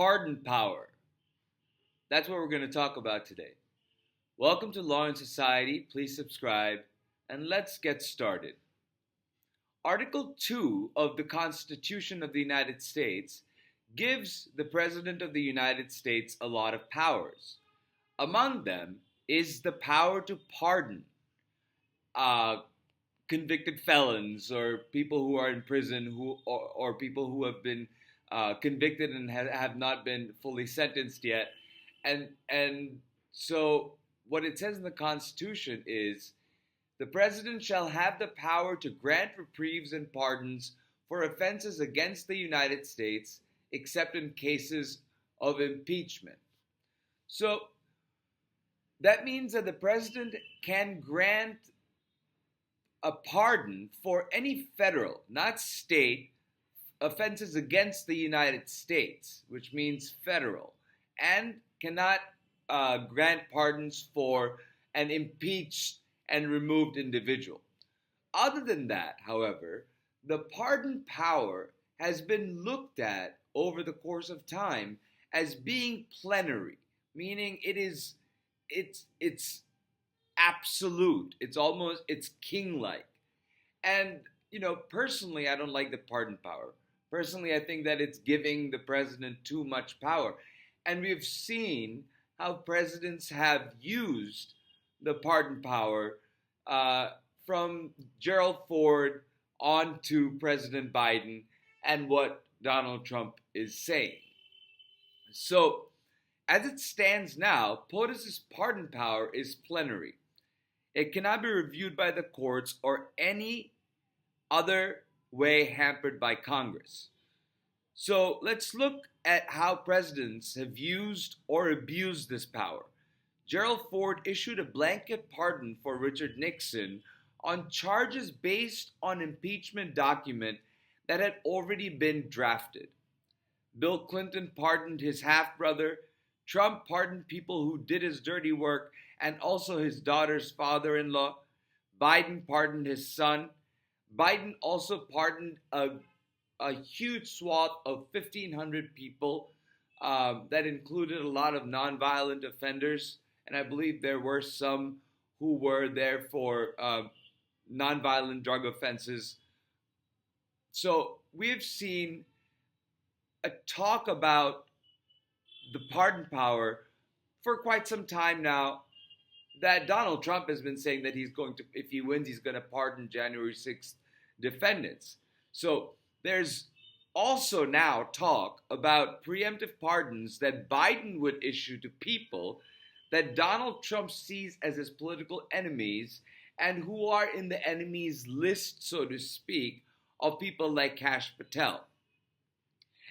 pardon power. That's what we're going to talk about today. Welcome to Law and Society. Please subscribe and let's get started. Article 2 of the Constitution of the United States gives the President of the United States a lot of powers. Among them is the power to pardon convicted felons or people who are in prison or people who have been convicted and have not been fully sentenced yet. And so what it says in the Constitution is the President shall have the power to grant reprieves and pardons for offenses against the United States except in cases of impeachment. So that means that the President can grant a pardon for any federal, not state, offenses against the United States, which means federal, and cannot grant pardons for an impeached and removed individual. Other than that, however, the pardon power has been looked at over the course of time as being plenary, meaning it's absolute. It's king-like. And, personally, I don't like the pardon power. Personally, I think that it's giving the president too much power. And we've seen how presidents have used the pardon power from Gerald Ford on to President Biden and what Donald Trump is saying. So, as it stands now, POTUS's pardon power is plenary. It cannot be reviewed by the courts or any other way hampered by Congress. So let's look at how presidents have used or abused this power. Gerald Ford issued a blanket pardon for Richard Nixon on charges based on impeachment document that had already been drafted. Bill Clinton pardoned his half-brother. Trump pardoned people who did his dirty work and also his daughter's father-in-law. Biden pardoned his son. Biden also pardoned a huge swath of 1,500 people that included a lot of nonviolent offenders. And I believe there were some who were there for nonviolent drug offenses. So we've seen a talk about the pardon power for quite some time now, that Donald Trump has been saying that he's going to, if he wins, he's going to pardon January 6th defendants. So there's also now talk about preemptive pardons that Biden would issue to people that Donald Trump sees as his political enemies and who are in the enemies list, so to speak, of people like Kash Patel.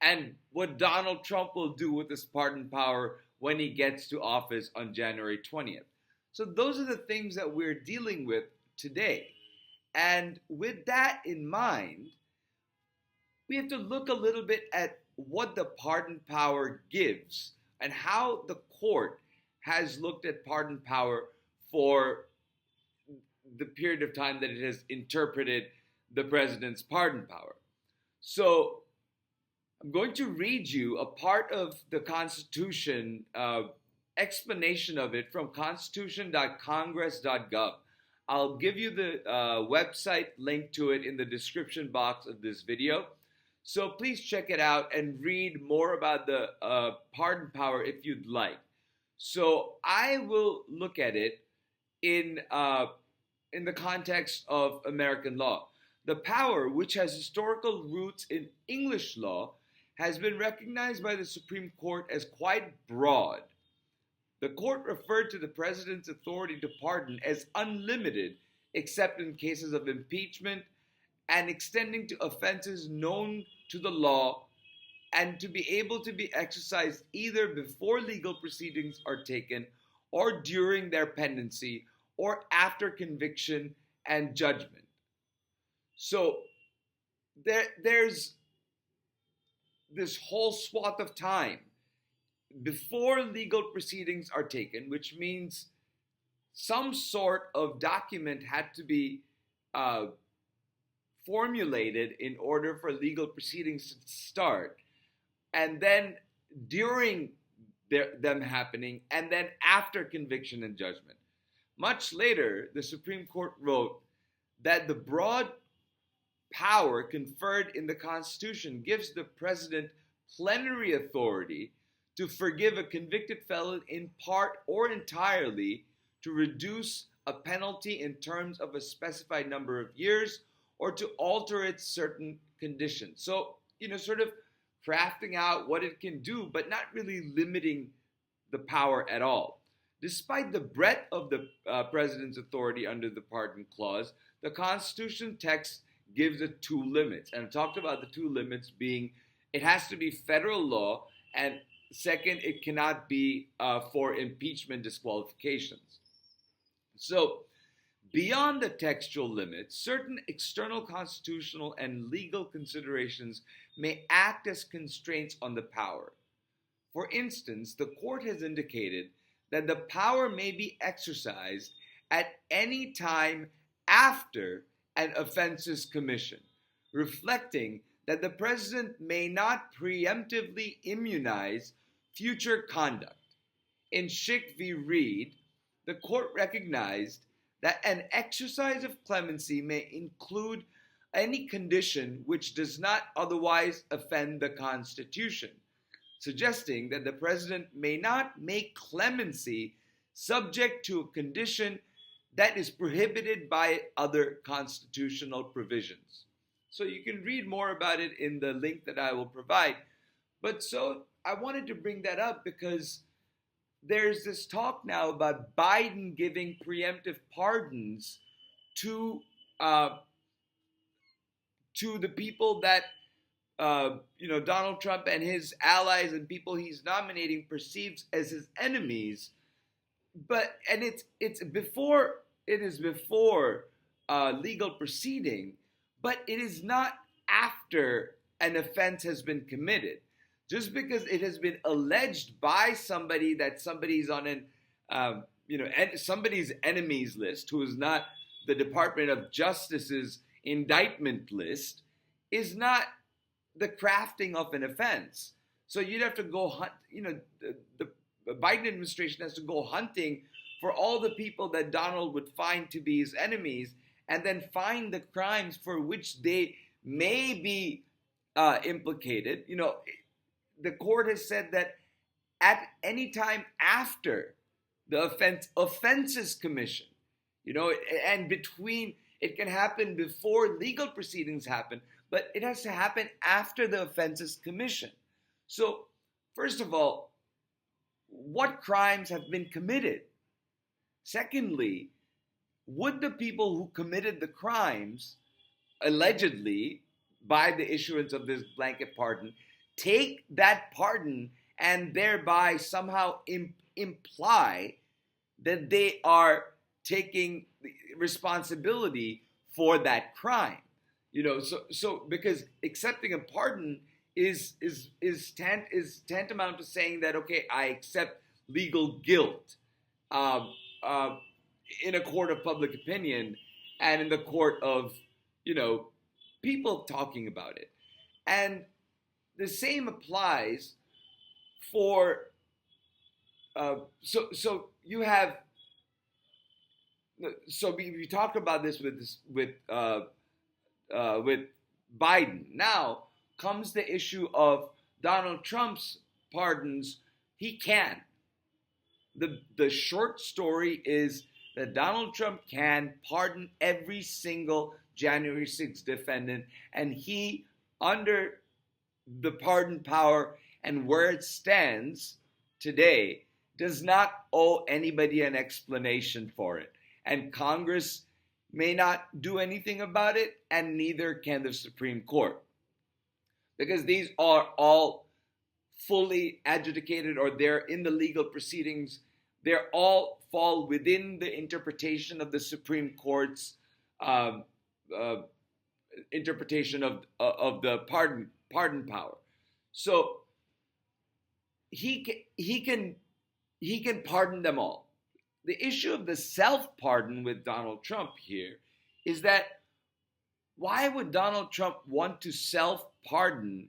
And what Donald Trump will do with this pardon power when he gets to office on January 20th. So those are the things that we're dealing with today. And with that in mind, we have to look a little bit at what the pardon power gives and how the court has looked at pardon power for the period of time that it has interpreted the president's pardon power. So I'm going to read you a part of the Constitution, explanation of it from constitution.congress.gov. I'll give you the website link to it in the description box of this video. So please check it out and read more about the pardon power if you'd like. So I will look at it in the context of American law. The power, which has historical roots in English law, has been recognized by the Supreme Court as quite broad. The court referred to the president's authority to pardon as unlimited, except in cases of impeachment, and extending to offenses known to the law and to be able to be exercised either before legal proceedings are taken or during their pendency or after conviction and judgment. So there's this whole swath of time before legal proceedings are taken, which means some sort of document had to be formulated in order for legal proceedings to start. And then during them happening, and then after conviction and judgment. Much later, the Supreme Court wrote that the broad power conferred in the Constitution gives the president plenary authority to forgive a convicted felon in part or entirely, to reduce a penalty in terms of a specified number of years, or to alter its certain conditions. So, sort of crafting out what it can do, but not really limiting the power at all. Despite the breadth of the president's authority under the Pardon Clause, the Constitution text gives it two limits. And I talked about the two limits being it has to be federal law, and second, it cannot be for impeachment disqualifications. So, beyond the textual limits, certain external constitutional and legal considerations may act as constraints on the power. For instance, the court has indicated that the power may be exercised at any time after an offense is commissioned, reflecting that the president may not preemptively immunize future conduct. In Schick v. Reed, the court recognized that an exercise of clemency may include any condition which does not otherwise offend the Constitution, suggesting that the president may not make clemency subject to a condition that is prohibited by other constitutional provisions. So you can read more about it in the link that I will provide. But so I wanted to bring that up because there's this talk now about Biden giving preemptive pardons to the people that Donald Trump and his allies and people he's nominating perceives as his enemies. And it is before legal proceeding, but it is not after an offense has been committed. Just because it has been alleged by somebody that somebody's on somebody's enemies list, who is not the Department of Justice's indictment list, is not the crafting of an offense. So you'd have to go hunt. The Biden administration has to go hunting for all the people that Donald would find to be his enemies, and then find the crimes for which they may be implicated. The court has said that at any time after the offense is commissioned, and between, it can happen before legal proceedings happen, but it has to happen after the offense is commissioned. So, first of all, what crimes have been committed? Secondly, would the people who committed the crimes, allegedly, by the issuance of this blanket pardon, take that pardon and thereby somehow imply that they are taking responsibility for that crime? So because accepting a pardon is tantamount to saying that, okay, I accept legal guilt in a court of public opinion and in the court of people talking about it. And the same applies for you have we talked about this with Biden. Now comes the issue of Donald Trump's pardons. He can. The short story is that Donald Trump can pardon every single January 6th defendant, and he, under the pardon power and where it stands today, does not owe anybody an explanation for it. And Congress may not do anything about it, and neither can the Supreme Court. Because these are all fully adjudicated, or they're in the legal proceedings. They're all fall within the interpretation of the Supreme Court's interpretation of the pardon power. So he can pardon them all. The issue of the self-pardon with Donald Trump here is that why would Donald Trump want to self-pardon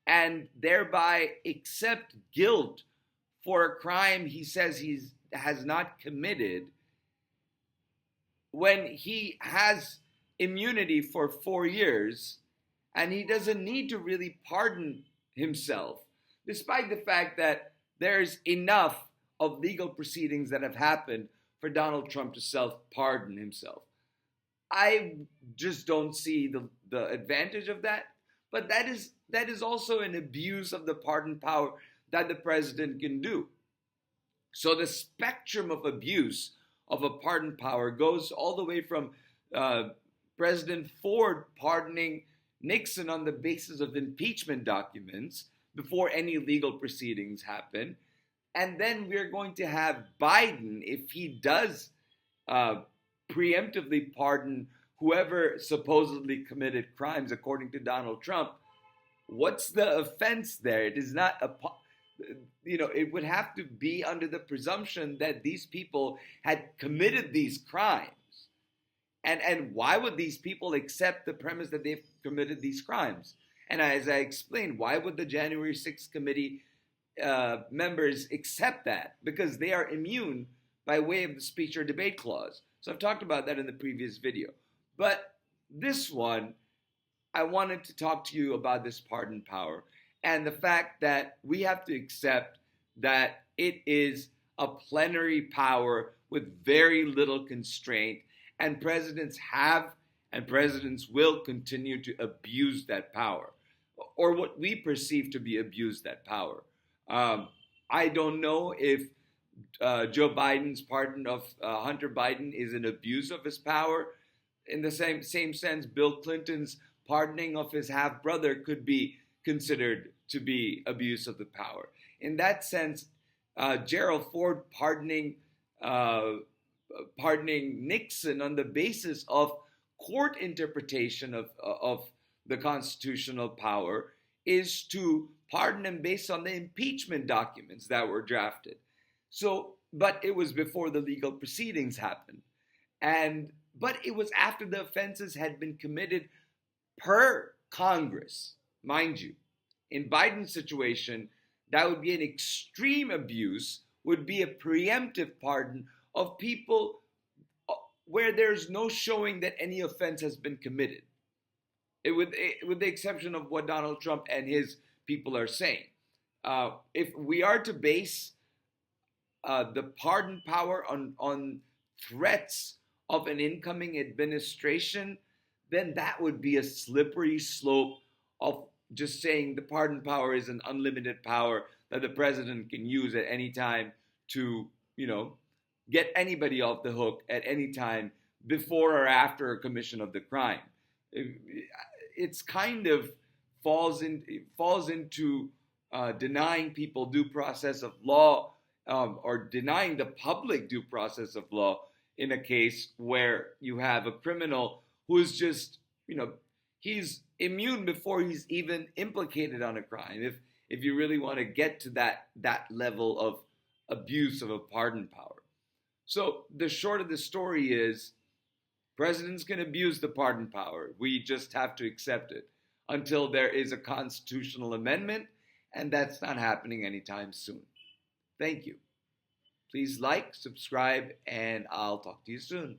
and thereby accept guilt for a crime he says he has not committed when he has immunity for 4 years and he doesn't need to really pardon himself, despite the fact that there's enough of legal proceedings that have happened for Donald Trump to self-pardon himself. I just don't see the advantage of that. But that is also an abuse of the pardon power that the president can do. So the spectrum of abuse of a pardon power goes all the way from President Ford pardoning Nixon on the basis of impeachment documents before any legal proceedings happen. And then we're going to have Biden, if he does preemptively pardon whoever supposedly committed crimes according to Donald Trump. What's the offense there? It is not it would have to be under the presumption that these people had committed these crimes. And why would these people accept the premise that they've committed these crimes? And as I explained, why would the January 6th committee members accept that? Because they are immune by way of the speech or debate clause. So I've talked about that in the previous video. But this one, I wanted to talk to you about this pardon power and the fact that we have to accept that it is a plenary power with very little constraint, and presidents have and presidents will continue to abuse that power, or what we perceive to be abuse that power. I don't know if Joe Biden's pardon of Hunter Biden is an abuse of his power. In the same sense, Bill Clinton's pardoning of his half-brother could be considered to be abuse of the power. In that sense, Gerald Ford pardoning Nixon on the basis of court interpretation of the constitutional power is to pardon him based on the impeachment documents that were drafted. But it was before the legal proceedings happened. But it was after the offenses had been committed per Congress, mind you. In Biden's situation, that would be an extreme abuse, would be a preemptive pardon of people where there's no showing that any offense has been committed, with the exception of what Donald Trump and his people are saying. If we are to base the pardon power on threats of an incoming administration, then that would be a slippery slope of just saying the pardon power is an unlimited power that the president can use at any time to, get anybody off the hook at any time before or after a commission of the crime. It's kind of falls into denying people due process of law, or denying the public due process of law in a case where you have a criminal who is just, he's immune before he's even implicated on a crime. If you really want to get to that level of abuse of a pardon power. So the short of the story is presidents can abuse the pardon power. We just have to accept it until there is a constitutional amendment, and that's not happening anytime soon. Thank you. Please like, subscribe, and I'll talk to you soon.